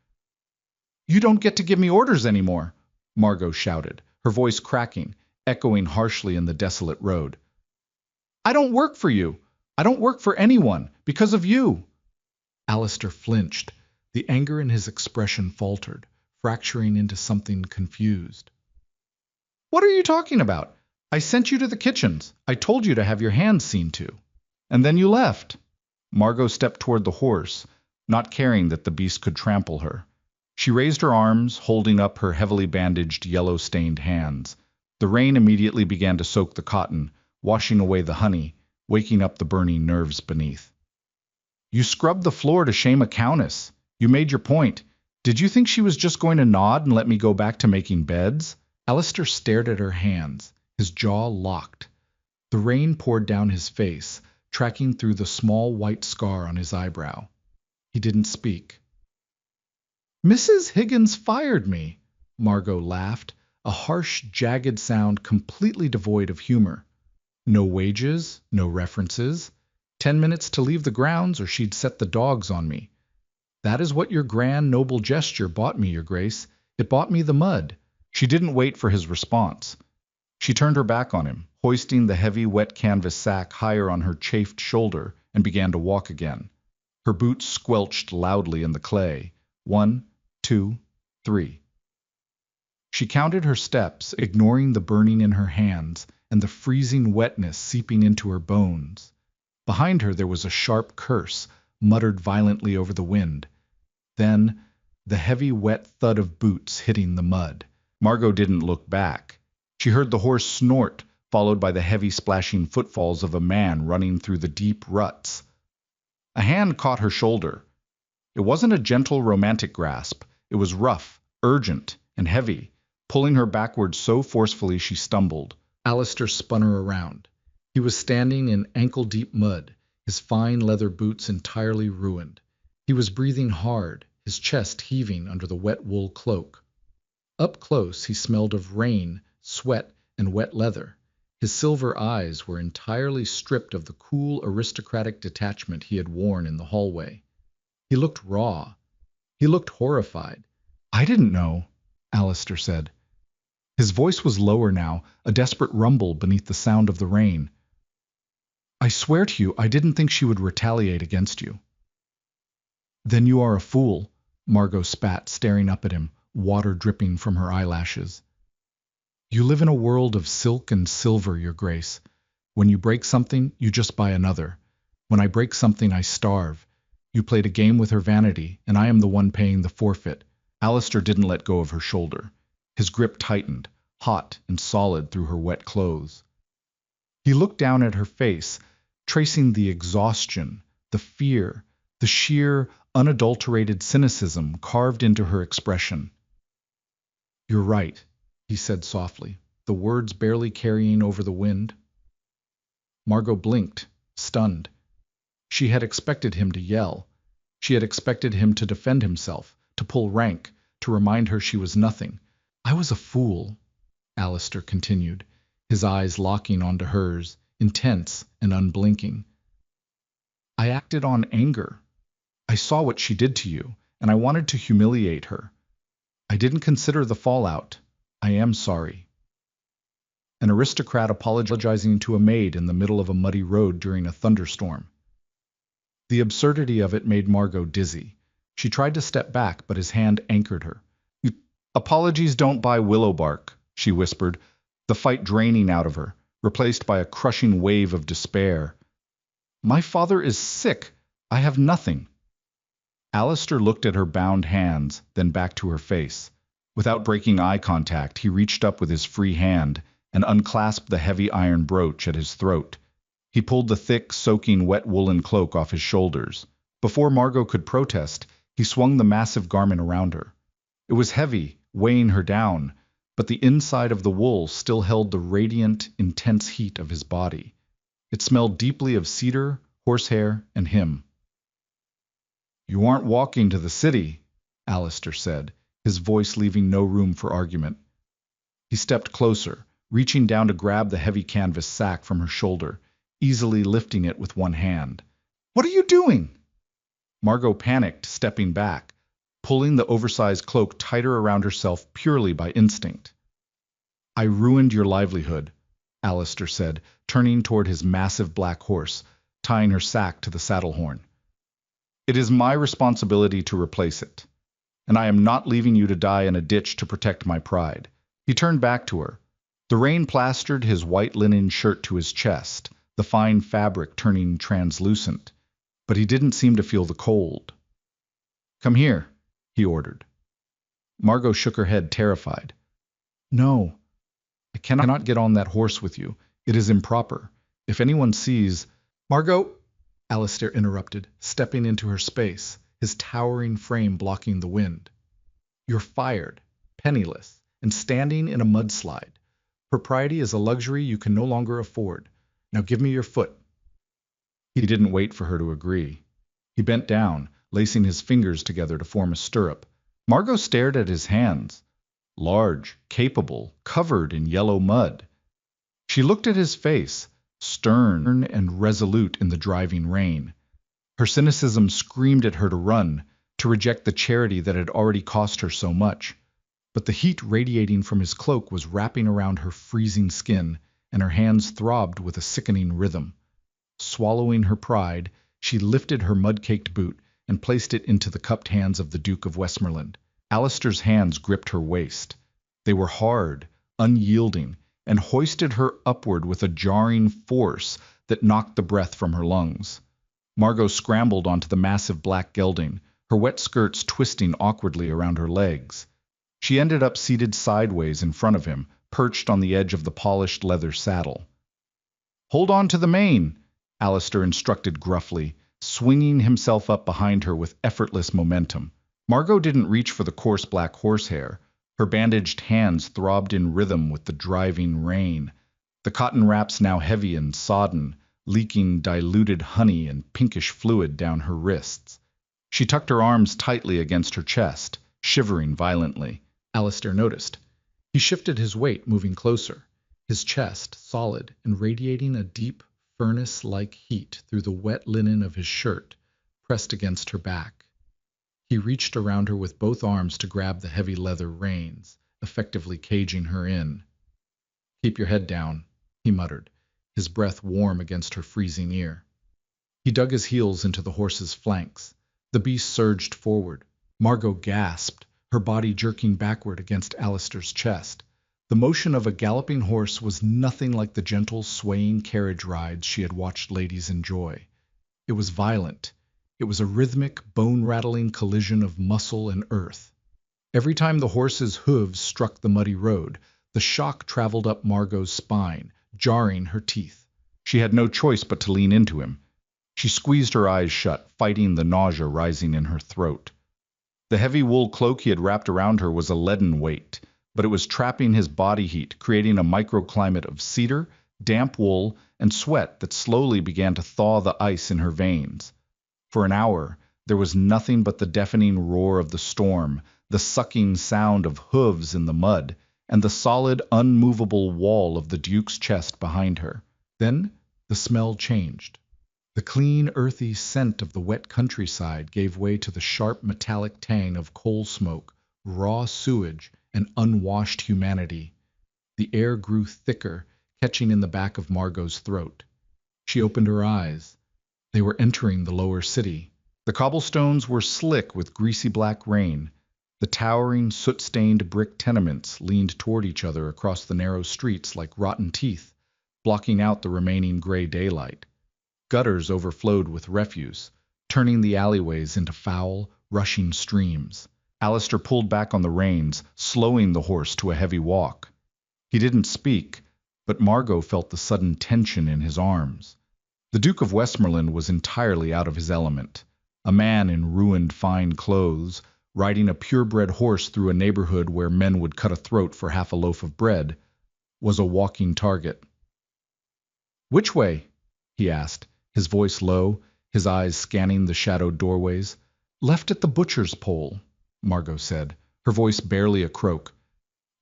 "You don't get to give me orders anymore," Margot shouted, her voice cracking, echoing harshly in the desolate road. "I don't work for you. I don't work for anyone, because of you." Alistair flinched. The anger in his expression faltered, fracturing into something confused. "What are you talking about? I sent you to the kitchens. I told you to have your hands seen to. And then you left." Margot stepped toward the horse, not caring that the beast could trample her. She raised her arms, holding up her heavily bandaged, yellow-stained hands. The rain immediately began to soak the cotton, washing away the honey, waking up the burning nerves beneath. "You scrubbed the floor to shame a countess. You made your point. Did you think she was just going to nod and let me go back to making beds?" Alistair stared at her hands, his jaw locked. The rain poured down his face, tracking through the small white scar on his eyebrow. He didn't speak. "Mrs. Higgins fired me," Margot laughed, a harsh, jagged sound completely devoid of humor. No wages, no references. 10 minutes to leave the grounds or she'd set the dogs on me. "That is what your grand, noble gesture bought me, Your Grace. It bought me the mud." She didn't wait for his response. She turned her back on him, hoisting the heavy, wet canvas sack higher on her chafed shoulder, and began to walk again. Her boots squelched loudly in the clay. 1, 2, 3. She counted her steps, ignoring the burning in her hands and the freezing wetness seeping into her bones. Behind her there was a sharp curse, muttered violently over the wind. Then, the heavy, wet thud of boots hitting the mud. Margot didn't look back. She heard the horse snort, followed by the heavy splashing footfalls of a man running through the deep ruts. A hand caught her shoulder. It wasn't a gentle, romantic grasp. It was rough, urgent, and heavy, pulling her backwards so forcefully she stumbled. Alistair spun her around. He was standing in ankle-deep mud, his fine leather boots entirely ruined. He was breathing hard, his chest heaving under the wet wool cloak. Up close he smelled of rain, sweat, and wet leather. His silver eyes were entirely stripped of the cool, aristocratic detachment he had worn in the hallway. He looked raw. He looked horrified. "I didn't know," Alistair said. His voice was lower now, a desperate rumble beneath the sound of the rain. "I swear to you, I didn't think she would retaliate against you." "Then you are a fool," Margot spat, staring up at him, water dripping from her eyelashes. "You live in a world of silk and silver, Your Grace. When you break something, you just buy another. When I break something, I starve. You played a game with her vanity, and I am the one paying the forfeit." Alistair didn't let go of her shoulder. His grip tightened, hot and solid through her wet clothes. He looked down at her face, tracing the exhaustion, the fear, the sheer, unadulterated cynicism carved into her expression. "You're right," he said softly, the words barely carrying over the wind. Margot blinked, stunned. She had expected him to yell. She had expected him to defend himself, to pull rank, to remind her she was nothing. "I was a fool," Alistair continued, his eyes locking onto hers, intense and unblinking. "I acted on anger. I saw what she did to you, and I wanted to humiliate her. I didn't consider the fallout. I am sorry." An aristocrat apologizing to a maid in the middle of a muddy road during a thunderstorm. The absurdity of it made Margot dizzy. She tried to step back, but his hand anchored her. "Apologies don't buy willow bark," she whispered, the fight draining out of her, replaced by a crushing wave of despair. "My father is sick. I have nothing." Alistair looked at her bound hands, then back to her face. Without breaking eye contact, he reached up with his free hand and unclasped the heavy iron brooch at his throat. He pulled the thick, soaking, wet woolen cloak off his shoulders. Before Margot could protest, he swung the massive garment around her. It was heavy, weighing her down, but the inside of the wool still held the radiant, intense heat of his body. It smelled deeply of cedar, horsehair, and him. "You aren't walking to the city," Alistair said, his voice leaving no room for argument. He stepped closer, reaching down to grab the heavy canvas sack from her shoulder, easily lifting it with one hand. "What are you doing?" Margot panicked, stepping back, pulling the oversized cloak tighter around herself purely by instinct. "I ruined your livelihood," Alistair said, turning toward his massive black horse, tying her sack to the saddle horn. "It is my responsibility to replace it, and I am not leaving you to die in a ditch to protect my pride." He turned back to her. The rain plastered his white linen shirt to his chest, the fine fabric turning translucent, but he didn't seem to feel the cold. "Come here," he ordered. Margot shook her head, terrified. "No, I cannot get on that horse with you. It is improper. If anyone sees—" "Margot!" Alistair interrupted, stepping into her space, his towering frame blocking the wind. "You're fired, penniless, and standing in a mudslide. Propriety is a luxury you can no longer afford. Now give me your foot." He didn't wait for her to agree. He bent down, lacing his fingers together to form a stirrup. Margot stared at his hands. Large, capable, covered in yellow mud. She looked at his face, stern and resolute in the driving rain. Her cynicism screamed at her to run, to reject the charity that had already cost her so much. But the heat radiating from his cloak was wrapping around her freezing skin, and her hands throbbed with a sickening rhythm. Swallowing her pride, she lifted her mud-caked boot and placed it into the cupped hands of the Duke of Westmoreland. Alistair's hands gripped her waist. They were hard, unyielding, and hoisted her upward with a jarring force that knocked the breath from her lungs. Margot scrambled onto the massive black gelding, her wet skirts twisting awkwardly around her legs. She ended up seated sideways in front of him, perched on the edge of the polished leather saddle. "Hold on to the mane," Alistair instructed gruffly, swinging himself up behind her with effortless momentum. Margot didn't reach for the coarse black horsehair. Her bandaged hands throbbed in rhythm with the driving rain. The cotton wraps now heavy and sodden, leaking diluted honey and pinkish fluid down her wrists. She tucked her arms tightly against her chest, shivering violently. Alistair noticed. He shifted his weight, moving closer, his chest solid and radiating a deep, furnace-like heat through the wet linen of his shirt, pressed against her back. He reached around her with both arms to grab the heavy leather reins, effectively caging her in. "Keep your head down," he muttered, his breath warm against her freezing ear. He dug his heels into the horse's flanks. The beast surged forward. Margot gasped, her body jerking backward against Alistair's chest. The motion of a galloping horse was nothing like the gentle, swaying carriage rides she had watched ladies enjoy. It was violent. It was a rhythmic, bone-rattling collision of muscle and earth. Every time the horse's hooves struck the muddy road, the shock traveled up Margot's spine, jarring her teeth. She had no choice but to lean into him. She squeezed her eyes shut, fighting the nausea rising in her throat. The heavy wool cloak he had wrapped around her was a leaden weight, but it was trapping his body heat, creating a microclimate of cedar, damp wool, and sweat that slowly began to thaw the ice in her veins. For an hour, there was nothing but the deafening roar of the storm, the sucking sound of hooves in the mud, and the solid, unmovable wall of the Duke's chest behind her. Then the smell changed. The clean, earthy scent of the wet countryside gave way to the sharp, metallic tang of coal smoke, raw sewage, and unwashed humanity. The air grew thicker, catching in the back of Margot's throat. She opened her eyes. They were entering the lower city. The cobblestones were slick with greasy black rain. The towering, soot-stained brick tenements leaned toward each other across the narrow streets like rotten teeth, blocking out the remaining gray daylight. Gutters overflowed with refuse, turning the alleyways into foul, rushing streams. Alistair pulled back on the reins, slowing the horse to a heavy walk. He didn't speak, but Margot felt the sudden tension in his arms. The Duke of Westmoreland was entirely out of his element. A man in ruined fine clothes, riding a purebred horse through a neighborhood where men would cut a throat for half a loaf of bread, was a walking target. "Which way?" he asked, his voice low, his eyes scanning the shadowed doorways. "Left at the butcher's pole," Margot said, her voice barely a croak.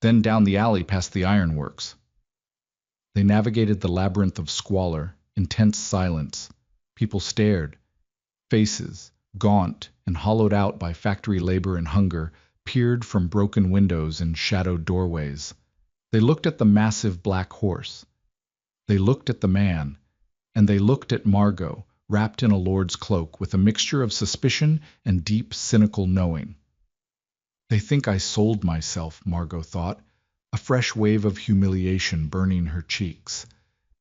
"Then down the alley past the ironworks." They navigated the labyrinth of squalor, intense silence. People stared. Faces, gaunt and hollowed out by factory labor and hunger, peered from broken windows and shadowed doorways. They looked at the massive black horse. They looked at the man. And they looked at Margot, wrapped in a lord's cloak, with a mixture of suspicion and deep, cynical knowing. "They think I sold myself," Margot thought, a fresh wave of humiliation burning her cheeks.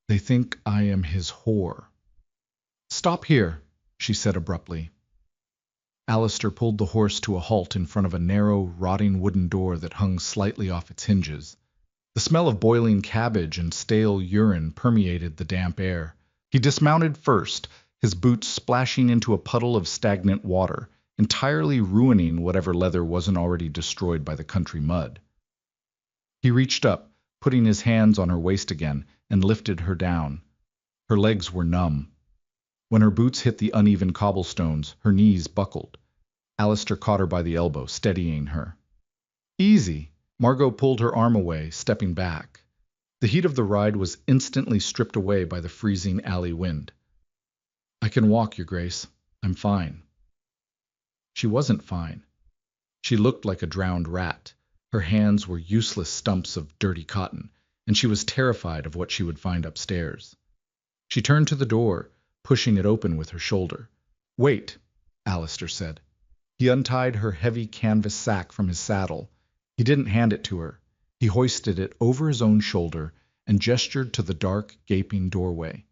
"They think I am his whore." "Stop here," she said abruptly. Alistair pulled the horse to a halt in front of a narrow, rotting wooden door that hung slightly off its hinges. The smell of boiling cabbage and stale urine permeated the damp air. He dismounted first, his boots splashing into a puddle of stagnant water, entirely ruining whatever leather wasn't already destroyed by the country mud. He reached up, putting his hands on her waist again, and lifted her down. Her legs were numb. When her boots hit the uneven cobblestones, her knees buckled. Alistair caught her by the elbow, steadying her. "Easy." Margot pulled her arm away, stepping back. The heat of the ride was instantly stripped away by the freezing alley wind. "I can walk, Your Grace. I'm fine." She wasn't fine. She looked like a drowned rat. Her hands were useless stumps of dirty cotton, and she was terrified of what she would find upstairs. She turned to the door, pushing it open with her shoulder. "Wait," Alistair said. He untied her heavy canvas sack from his saddle. He didn't hand it to her. He hoisted it over his own shoulder and gestured to the dark, gaping doorway.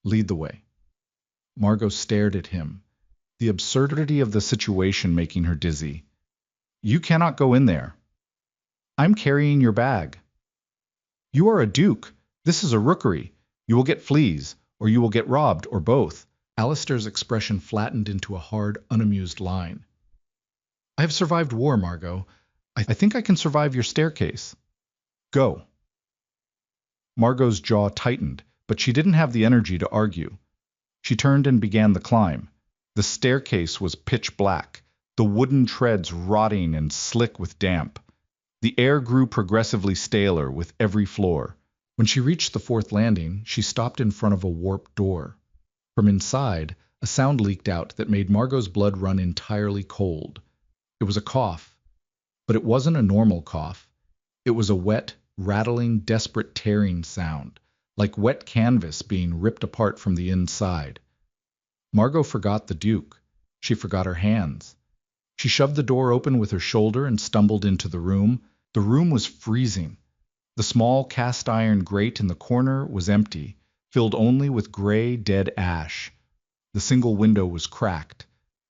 Lead the way. Margot stared at him, the absurdity of the situation making her dizzy. You cannot go in there. I'm carrying your bag. You are a duke. This is a rookery. You will get fleas, or you will get robbed, or both. Alistair's expression flattened into a hard, unamused line. I have survived war, Margot. I think I can survive your staircase. Go. Margot's jaw tightened, but she didn't have the energy to argue. She turned and began the climb. The staircase was pitch black, the wooden treads rotting and slick with damp. The air grew progressively staler with every floor. When she reached the fourth landing, she stopped in front of a warped door. From inside, a sound leaked out that made Margot's blood run entirely cold. It was a cough, but it wasn't a normal cough. It was a wet, rattling, desperate tearing sound, like wet canvas being ripped apart from the inside. Margot forgot the Duke. She forgot her hands. She shoved the door open with her shoulder and stumbled into the room. The room was freezing. The small cast-iron grate in the corner was empty, filled only with gray, dead ash. The single window was cracked,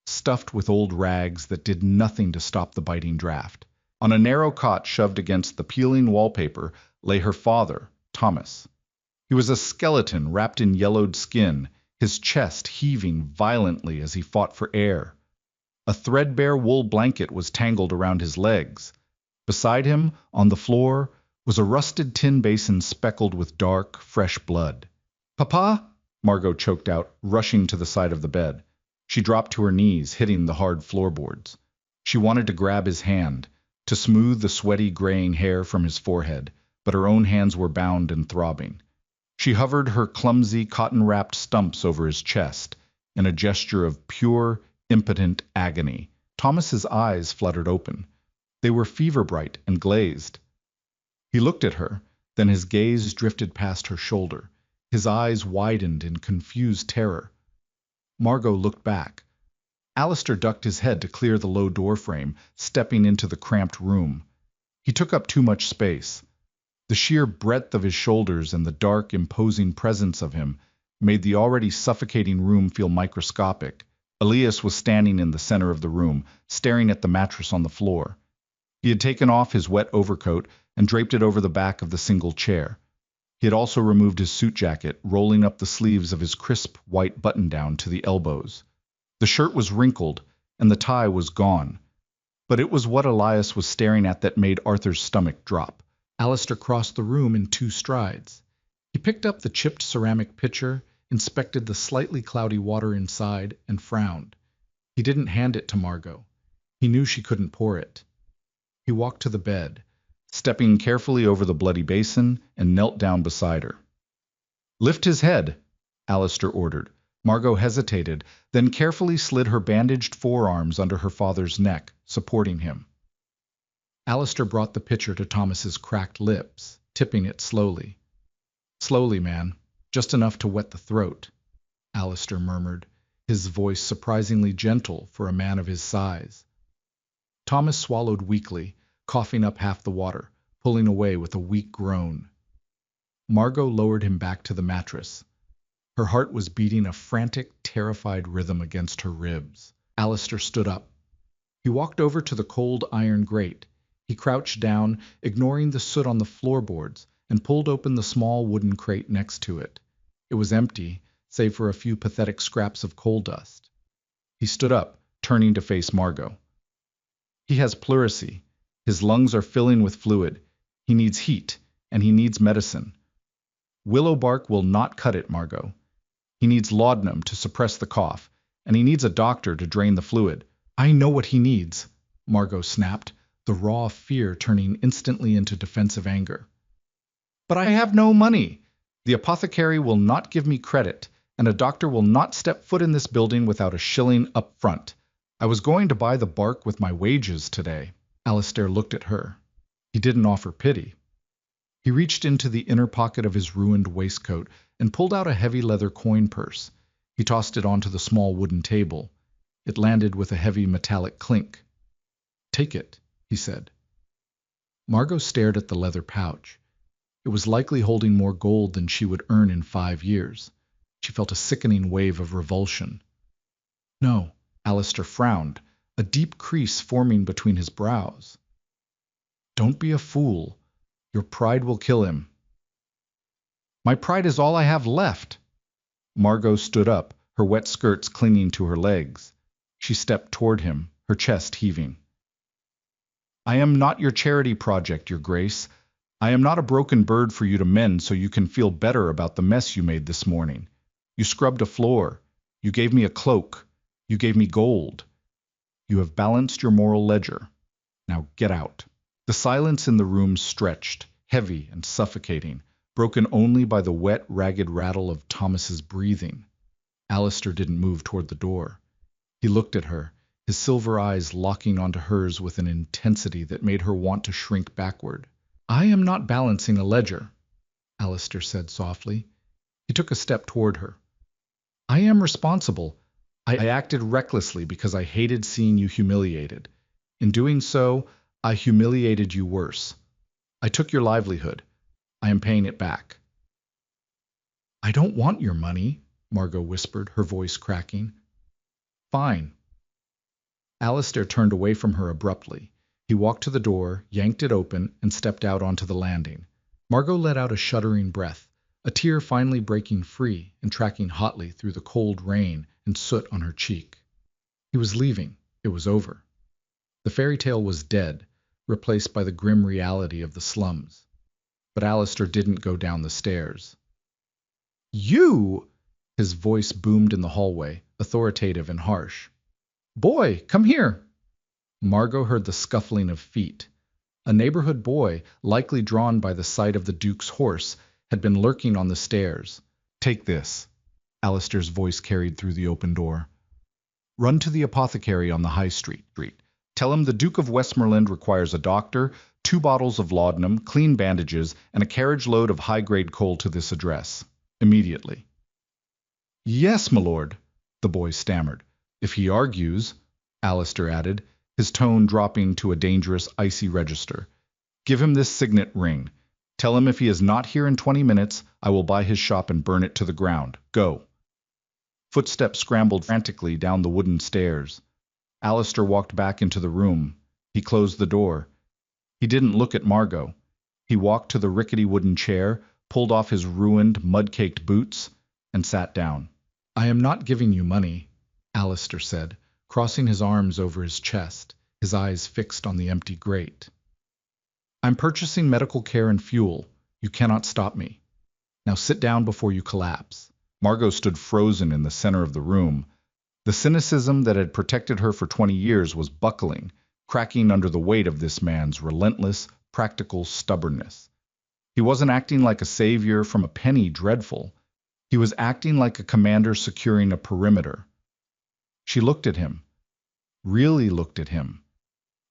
stuffed with old rags that did nothing to stop the biting draft. On a narrow cot shoved against the peeling wallpaper lay her father, Thomas. He was a skeleton wrapped in yellowed skin, his chest heaving violently as he fought for air. A threadbare wool blanket was tangled around his legs. Beside him, on the floor, was a rusted tin basin speckled with dark, fresh blood. "Papa?" Margot choked out, rushing to the side of the bed. She dropped to her knees, hitting the hard floorboards. She wanted to grab his hand, to smooth the sweaty, graying hair from his forehead, but her own hands were bound and throbbing. She hovered her clumsy, cotton-wrapped stumps over his chest, in a gesture of pure, impotent agony. Thomas's eyes fluttered open. They were fever-bright and glazed. He looked at her, then his gaze drifted past her shoulder. His eyes widened in confused terror. Margot looked back. Alistair ducked his head to clear the low doorframe, stepping into the cramped room. He took up too much space. The sheer breadth of his shoulders and the dark, imposing presence of him made the already suffocating room feel microscopic. Elias was standing in the center of the room, staring at the mattress on the floor. He had taken off his wet overcoat and draped it over the back of the single chair. He had also removed his suit jacket, rolling up the sleeves of his crisp white button-down to the elbows. The shirt was wrinkled, and the tie was gone. But it was what Elias was staring at that made Arthur's stomach drop. Alistair crossed the room in 2 strides. He picked up the chipped ceramic pitcher, inspected the slightly cloudy water inside, and frowned. He didn't hand it to Margot. He knew she couldn't pour it. He walked to the bed, stepping carefully over the bloody basin, and knelt down beside her. "Lift his head," Alistair ordered. Margot hesitated, then carefully slid her bandaged forearms under her father's neck, supporting him. Alistair brought the pitcher to Thomas's cracked lips, tipping it slowly. "Slowly, man. Just enough to wet the throat," Alistair murmured, his voice surprisingly gentle for a man of his size. Thomas swallowed weakly, coughing up half the water, pulling away with a weak groan. Margot lowered him back to the mattress. Her heart was beating a frantic, terrified rhythm against her ribs. Alistair stood up. He walked over to the cold iron grate. He crouched down, ignoring the soot on the floorboards, and pulled open the small wooden crate next to it. It was empty, save for a few pathetic scraps of coal dust. He stood up, turning to face Margot. "He has pleurisy. His lungs are filling with fluid. He needs heat, and he needs medicine. Willow bark will not cut it, Margot. He needs laudanum to suppress the cough, and he needs a doctor to drain the fluid." "I know what he needs," Margot snapped, the raw fear turning instantly into defensive anger. "But I have no money. The apothecary will not give me credit, and a doctor will not step foot in this building without a shilling up front. I was going to buy the bark with my wages today." Alistair looked at her. He didn't offer pity. He reached into the inner pocket of his ruined waistcoat and pulled out a heavy leather coin purse. He tossed it onto the small wooden table. It landed with a heavy metallic clink. "Take it," he said. Margot stared at the leather pouch. It was likely holding more gold than she would earn in 5 years. She felt a sickening wave of revulsion. No, Alistair frowned, a deep crease forming between his brows. Don't be a fool. Your pride will kill him. My pride is all I have left. Margot stood up, her wet skirts clinging to her legs. She stepped toward him, her chest heaving. I am not your charity project, Your Grace. I am not a broken bird for you to mend so you can feel better about the mess you made this morning. You scrubbed a floor. You gave me a cloak. You gave me gold. You have balanced your moral ledger. Now get out. The silence in the room stretched, heavy and suffocating, broken only by the wet, ragged rattle of Thomas's breathing. Alistair didn't move toward the door. He looked at her, his silver eyes locking onto hers with an intensity that made her want to shrink backward. I am not balancing a ledger, Alistair said softly. He took a step toward her. I am responsible. I acted recklessly because I hated seeing you humiliated. In doing so, I humiliated you worse. I took your livelihood. I am paying it back. I don't want your money, Margot whispered, her voice cracking. Fine. Alistair turned away from her abruptly. He walked to the door, yanked it open, and stepped out onto the landing. Margot let out a shuddering breath, a tear finally breaking free and tracking hotly through the cold rain and soot on her cheek. He was leaving. It was over. The fairy tale was dead, replaced by the grim reality of the slums. But Alistair didn't go down the stairs. You! His voice boomed in the hallway, authoritative and harsh. Boy, come here! Margot heard the scuffling of feet. A neighborhood boy, likely drawn by the sight of the Duke's horse, had been lurking on the stairs. Take this. Alistair's voice carried through the open door. Run to the apothecary on the high street. Tell him the Duke of Westmoreland requires a doctor, 2 bottles of laudanum, clean bandages, and a carriage load of high-grade coal to this address. Immediately. Yes, my lord, the boy stammered. If he argues, Alistair added, his tone dropping to a dangerous, icy register. Give him this signet ring. Tell him if he is not here in 20 minutes, I will buy his shop and burn it to the ground. Go. Footsteps scrambled frantically down the wooden stairs. Alistair walked back into the room. He closed the door. He didn't look at Margot. He walked to the rickety wooden chair, pulled off his ruined, mud-caked boots, and sat down. I am not giving you money, Alistair said, crossing his arms over his chest, his eyes fixed on the empty grate. I'm purchasing medical care and fuel. You cannot stop me. Now sit down before you collapse. Margot stood frozen in the center of the room. The cynicism that had protected her for 20 years was buckling, cracking under the weight of this man's relentless, practical stubbornness. He wasn't acting like a savior from a penny dreadful. He was acting like a commander securing a perimeter. She looked at him, really looked at him.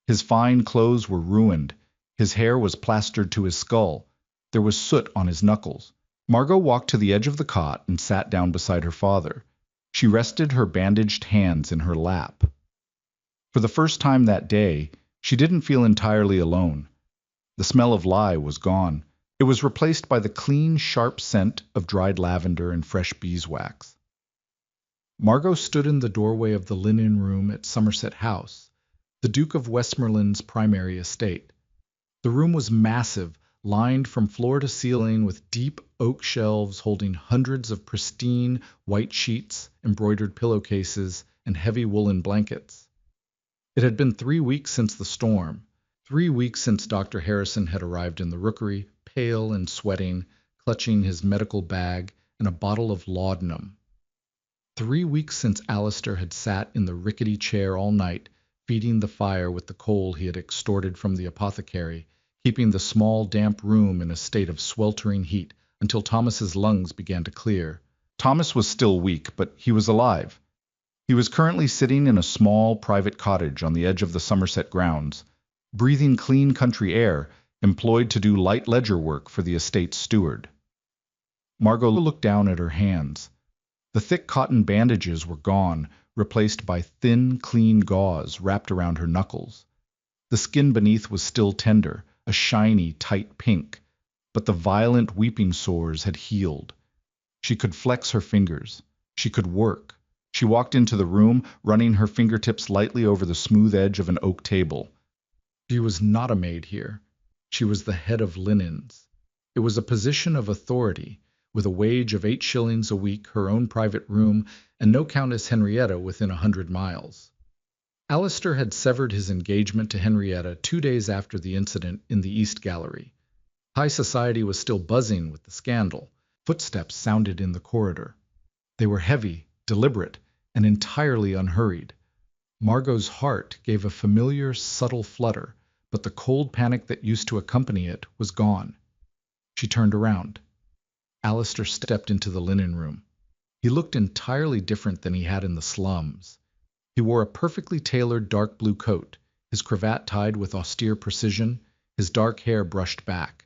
His fine clothes were ruined. His hair was plastered to his skull. There was soot on his knuckles. Margot walked to the edge of the cot and sat down beside her father. She rested her bandaged hands in her lap. For the first time that day, she didn't feel entirely alone. The smell of lye was gone. It was replaced by the clean, sharp scent of dried lavender and fresh beeswax. Margot stood in the doorway of the linen room at Somerset House, the Duke of Westmoreland's primary estate. The room was massive, lined from floor to ceiling with deep oak shelves holding hundreds of pristine white sheets, embroidered pillowcases, and heavy woolen blankets. It had been 3 weeks since the storm, 3 weeks since Dr. Harrison had arrived in the rookery, pale and sweating, clutching his medical bag and a bottle of laudanum. 3 weeks since Alistair had sat in the rickety chair all night, feeding the fire with the coal he had extorted from the apothecary, keeping the small, damp room in a state of sweltering heat until Thomas's lungs began to clear. Thomas was still weak, but he was alive. He was currently sitting in a small, private cottage on the edge of the Somerset grounds, breathing clean country air, employed to do light ledger work for the estate's steward. Margot looked down at her hands. The thick cotton bandages were gone, replaced by thin, clean gauze wrapped around her knuckles. The skin beneath was still tender, a shiny, tight pink, but the violent weeping sores had healed. She could flex her fingers. She could work. She walked into the room, running her fingertips lightly over the smooth edge of an oak table. She was not a maid here. She was the head of linens. It was a position of authority, with a wage of 8 shillings a week, her own private room, and no Countess Henrietta within 100 miles. Alistair had severed his engagement to Henrietta 2 days after the incident in the East Gallery. High society was still buzzing with the scandal. Footsteps sounded in the corridor. They were heavy, deliberate, and entirely unhurried. Margot's heart gave a familiar, subtle flutter, but the cold panic that used to accompany it was gone. She turned around. Alistair stepped into the linen room. He looked entirely different than he had in the slums. He wore a perfectly tailored dark blue coat, his cravat tied with austere precision, his dark hair brushed back.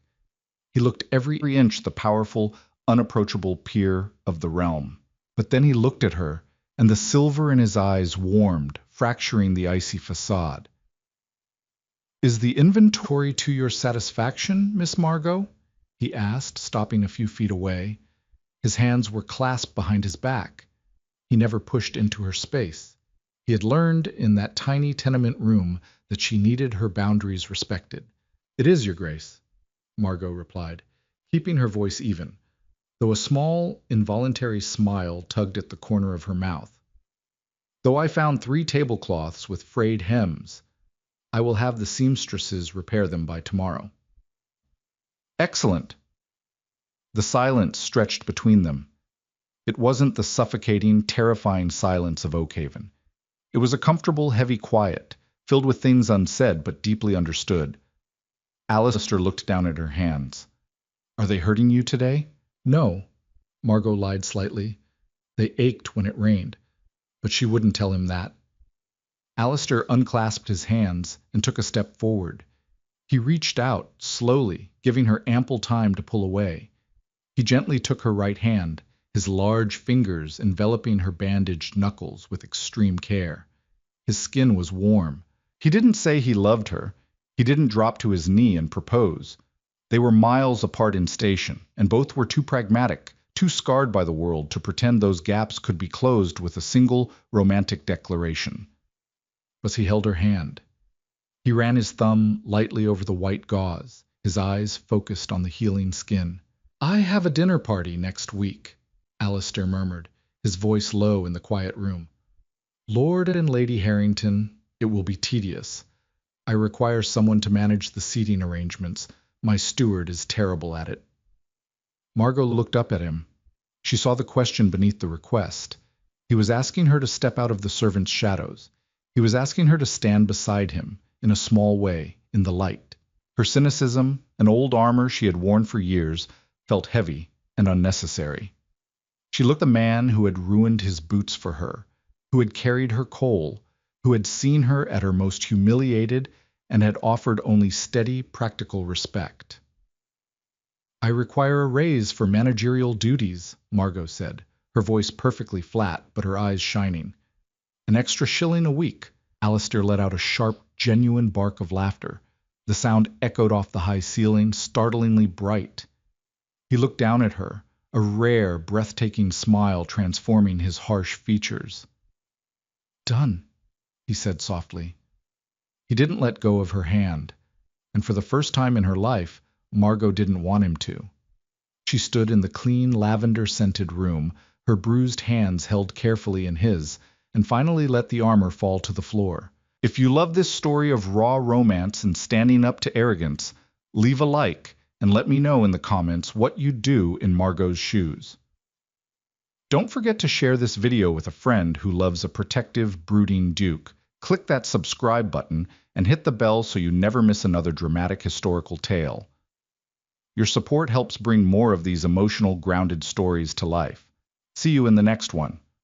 He looked every inch the powerful, unapproachable peer of the realm. But then he looked at her, and the silver in his eyes warmed, fracturing the icy facade. "Is the inventory to your satisfaction, Miss Margot?" he asked, stopping a few feet away. His hands were clasped behind his back. He never pushed into her space. He had learned in that tiny tenement room that she needed her boundaries respected. "It is, Your Grace," Margot replied, keeping her voice even, though a small, involuntary smile tugged at the corner of her mouth. "Though I found 3 tablecloths with frayed hems, I will have the seamstresses repair them by tomorrow." "Excellent." The silence stretched between them. It wasn't the suffocating, terrifying silence of Oakhaven. It was a comfortable, heavy quiet, filled with things unsaid but deeply understood. Alistair looked down at her hands. "Are they hurting you today?" "No," Margot lied slightly. "They ached when it rained." But she wouldn't tell him that. Alistair unclasped his hands and took a step forward. He reached out, slowly, giving her ample time to pull away. He gently took her right hand, his large fingers enveloping her bandaged knuckles with extreme care. His skin was warm. He didn't say he loved her. He didn't drop to his knee and propose. They were miles apart in station, and both were too pragmatic, too scarred by the world to pretend those gaps could be closed with a single romantic declaration. But he held her hand. He ran his thumb lightly over the white gauze, his eyes focused on the healing skin. "I have a dinner party next week," Alistair murmured, his voice low in the quiet room. "Lord and Lady Harrington, it will be tedious. I require someone to manage the seating arrangements. My steward is terrible at it." Margot looked up at him. She saw the question beneath the request. He was asking her to step out of the servant's shadows. He was asking her to stand beside him, in a small way, in the light. Her cynicism, an old armor she had worn for years, felt heavy and unnecessary. She looked at the man who had ruined his boots for her, who had carried her coal, who had seen her at her most humiliated and had offered only steady, practical respect. "I require a raise for managerial duties," Margot said, her voice perfectly flat but her eyes shining. "An extra shilling a week." Alistair let out a sharp, genuine bark of laughter. The sound echoed off the high ceiling, startlingly bright. He looked down at her, a rare, breathtaking smile transforming his harsh features. "Done," he said softly. He didn't let go of her hand, and for the first time in her life, Margot didn't want him to. She stood in the clean, lavender-scented room, her bruised hands held carefully in his, and finally let the armor fall to the floor. If you love this story of raw romance and standing up to arrogance, leave a like and let me know in the comments what you'd do in Margot's shoes. Don't forget to share this video with a friend who loves a protective, brooding duke. Click that subscribe button and hit the bell so you never miss another dramatic historical tale. Your support helps bring more of these emotional, grounded stories to life. See you in the next one.